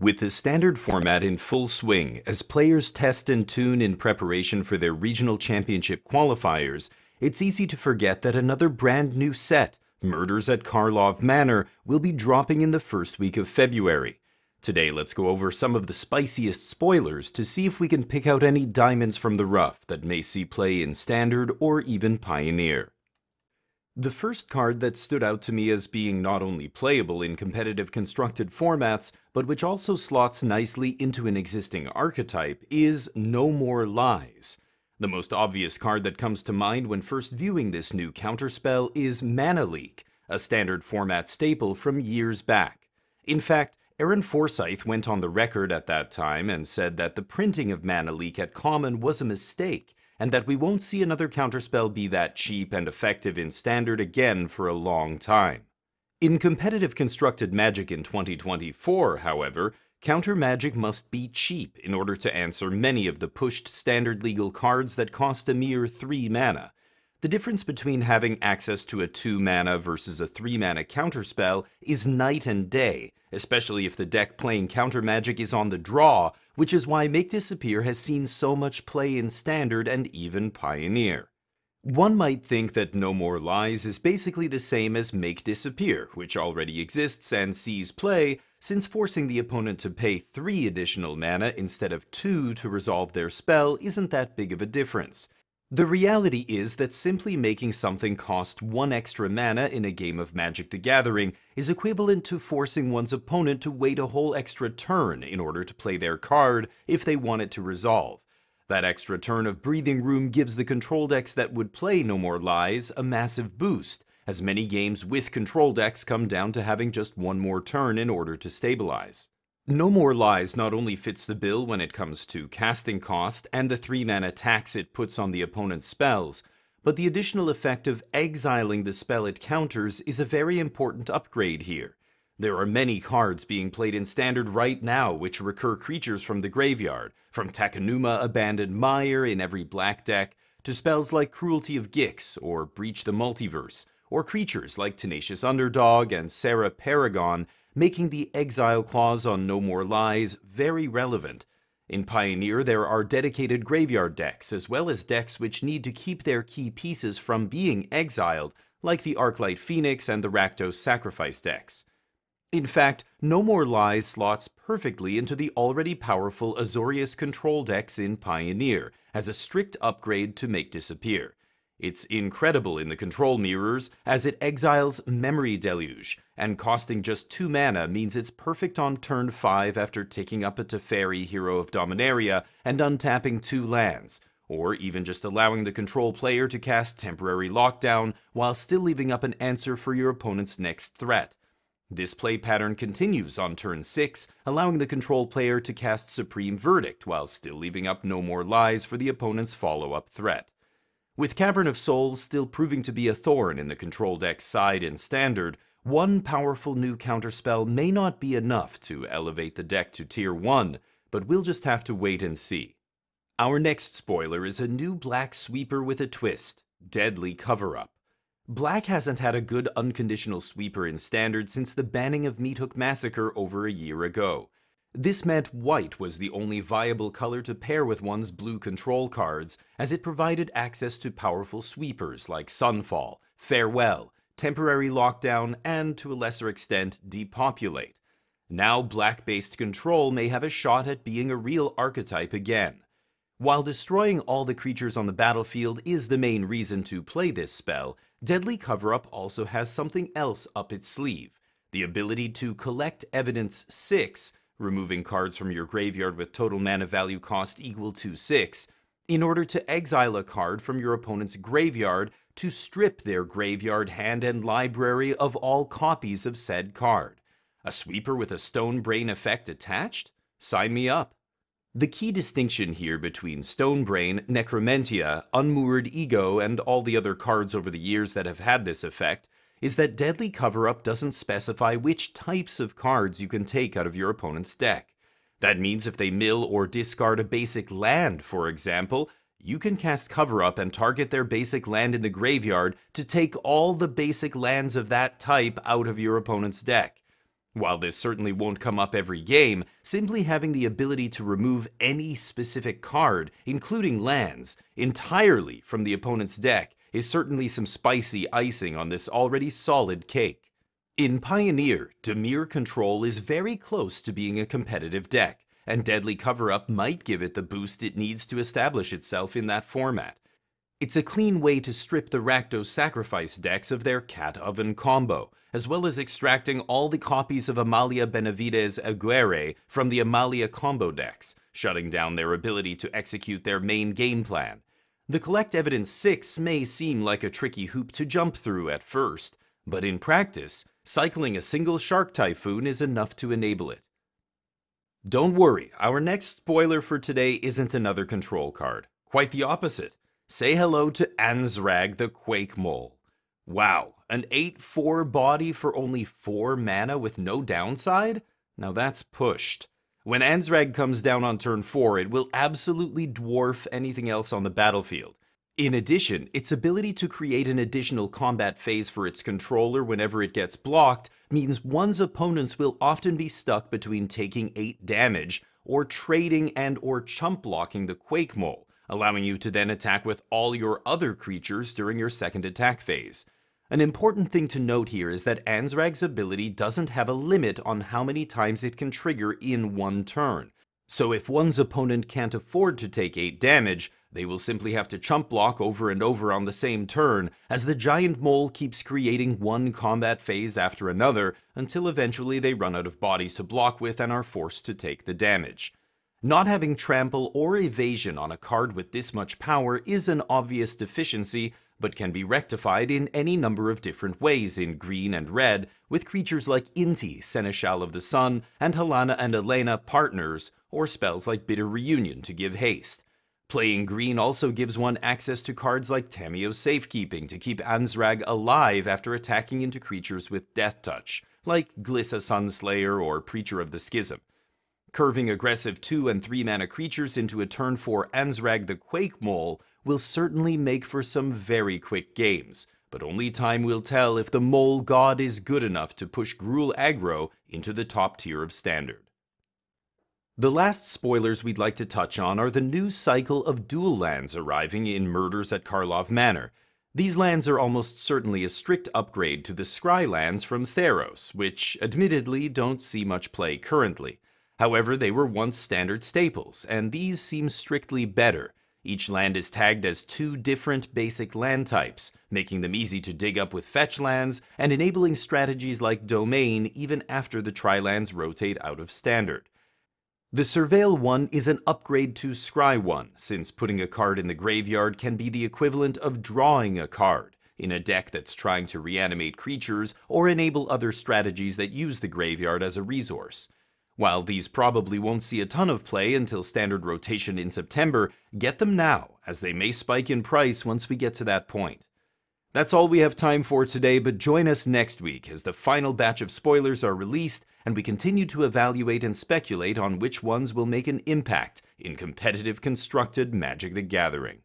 With the standard format in full swing, as players test and tune in preparation for their regional championship qualifiers, it's easy to forget that another brand new set, Murders at Karlov Manor, will be dropping in the first week of February. Today, let's go over some of the spiciest spoilers to see if we can pick out any diamonds from the rough that may see play in Standard or even Pioneer. The first card that stood out to me as being not only playable in competitive constructed formats, but which also slots nicely into an existing archetype is No More Lies. The most obvious card that comes to mind when first viewing this new counterspell is Mana Leak, a standard format staple from years back. In fact, Aaron Forsyth went on the record at that time and said that the printing of Mana Leak at Common was a mistake, and that we won't see another counterspell be that cheap and effective in Standard again for a long time. In competitive constructed Magic in 2024, however, counter Magic must be cheap in order to answer many of the pushed Standard legal cards that cost a mere 3 mana. The difference between having access to a 2 mana versus a 3 mana counterspell is night and day, especially if the deck playing counter Magic is on the draw, which is why Make Disappear has seen so much play in Standard and even Pioneer. One might think that No More Lies is basically the same as Make Disappear, which already exists and sees play, since forcing the opponent to pay 3 additional mana instead of 2 to resolve their spell isn't that big of a difference. The reality is that simply making something cost 1 extra mana in a game of Magic the Gathering is equivalent to forcing one's opponent to wait a whole extra turn in order to play their card if they want it to resolve. That extra turn of breathing room gives the control decks that would play No More Lies a massive boost, as many games with control decks come down to having just 1 more turn in order to stabilize. No More Lies not only fits the bill when it comes to casting cost and the 3 mana tax it puts on the opponent's spells, but the additional effect of exiling the spell it counters is a very important upgrade here. There are many cards being played in Standard right now which recur creatures from the graveyard, from Takenuma Abandoned Mire in every black deck, to spells like Cruelty of Gix or Breach the Multiverse, or creatures like Tenacious Underdog and Sarah Paragon, making the exile clause on No More Lies very relevant. In Pioneer, there are dedicated graveyard decks, as well as decks which need to keep their key pieces from being exiled, like the Arclight Phoenix and the Rakdos Sacrifice decks. In fact, No More Lies slots perfectly into the already powerful Azorius control decks in Pioneer, as a strict upgrade to Make Disappear. It's incredible in the control mirrors, as it exiles Memory Deluge, and costing just 2 mana means it's perfect on turn 5 after taking up a Teferi Hero of Dominaria and untapping 2 lands, or even just allowing the control player to cast Temporary Lockdown while still leaving up an answer for your opponent's next threat. This play pattern continues on turn 6, allowing the control player to cast Supreme Verdict while still leaving up No More Lies for the opponent's follow-up threat. With Cavern of Souls still proving to be a thorn in the control deck's side in Standard, one powerful new counterspell may not be enough to elevate the deck to Tier 1, but we'll just have to wait and see. Our next spoiler is a new black sweeper with a twist, Deadly Coverup. Black hasn't had a good unconditional sweeper in Standard since the banning of Meathook Massacre over a year ago. This meant white was the only viable color to pair with one's blue control cards, as it provided access to powerful sweepers like Sunfall, Farewell, Temporary Lockdown, and to a lesser extent, Depopulate. Now black-based control may have a shot at being a real archetype again. While destroying all the creatures on the battlefield is the main reason to play this spell, Deadly Coverup also has something else up its sleeve: the ability to collect Evidence 6, removing cards from your graveyard with total mana value cost equal to 6, in order to exile a card from your opponent's graveyard to strip their graveyard, hand, and library of all copies of said card. A sweeper with a Stone Brain effect attached? Sign me up. The key distinction here between Stone Brain, Necromentia, Unmoored Ego, and all the other cards over the years that have had this effect is that Deadly Coverup doesn't specify which types of cards you can take out of your opponent's deck. That means if they mill or discard a basic land, for example, you can cast Coverup and target their basic land in the graveyard to take all the basic lands of that type out of your opponent's deck. While this certainly won't come up every game, simply having the ability to remove any specific card, including lands, entirely from the opponent's deck is certainly some spicy icing on this already solid cake. In Pioneer, Dimir Control is very close to being a competitive deck, and Deadly Coverup might give it the boost it needs to establish itself in that format. It's a clean way to strip the Rakdos Sacrifice decks of their Cat Oven combo, as well as extracting all the copies of Amalia Benavides Aguirre from the Amalia combo decks, shutting down their ability to execute their main game plan. The Collect Evidence 6 may seem like a tricky hoop to jump through at first, but in practice, cycling a single Shark Typhoon is enough to enable it. Don't worry, our next spoiler for today isn't another control card. Quite the opposite. Say hello to Ansrag the Quake Mole. Wow, an 8/4 body for only 4 mana with no downside? Now that's pushed. When Ansrag comes down on turn 4, it will absolutely dwarf anything else on the battlefield. In addition, its ability to create an additional combat phase for its controller whenever it gets blocked means one's opponents will often be stuck between taking 8 damage or trading and/or chump blocking the Quake Mole, allowing you to then attack with all your other creatures during your second attack phase. An important thing to note here is that Ansrag's ability doesn't have a limit on how many times it can trigger in one turn. So if one's opponent can't afford to take 8 damage, they will simply have to chump block over and over on the same turn, as the giant mole keeps creating one combat phase after another until eventually they run out of bodies to block with and are forced to take the damage. Not having trample or evasion on a card with this much power is an obvious deficiency, but can be rectified in any number of different ways in green and red, with creatures like Inti, Seneschal of the Sun, and Helena and Elena partners, or spells like Bitter Reunion to give haste. Playing green also gives one access to cards like Tamiyo Safekeeping to keep Ansrag alive after attacking into creatures with Death Touch, like Glissa Sunslayer or Preacher of the Schism. Curving aggressive 2 and 3 mana creatures into a turn 4 Ansrag the Quake Mole will certainly make for some very quick games, but only time will tell if the Mole God is good enough to push Gruul aggro into the top tier of Standard. The last spoilers we'd like to touch on are the new cycle of dual lands arriving in Murders at Karlov Manor. These lands are almost certainly a strict upgrade to the Scry lands from Theros, which admittedly don't see much play currently. However, they were once standard staples, and these seem strictly better. Each land is tagged as 2 different basic land types, making them easy to dig up with fetch lands, and enabling strategies like Domain even after the tri-lands rotate out of Standard. The Surveil one is an upgrade to Scry one, since putting a card in the graveyard can be the equivalent of drawing a card in a deck that's trying to reanimate creatures or enable other strategies that use the graveyard as a resource. While these probably won't see a ton of play until Standard rotation in September, get them now, as they may spike in price once we get to that point. That's all we have time for today, but join us next week as the final batch of spoilers are released and we continue to evaluate and speculate on which ones will make an impact in competitive constructed Magic the Gathering.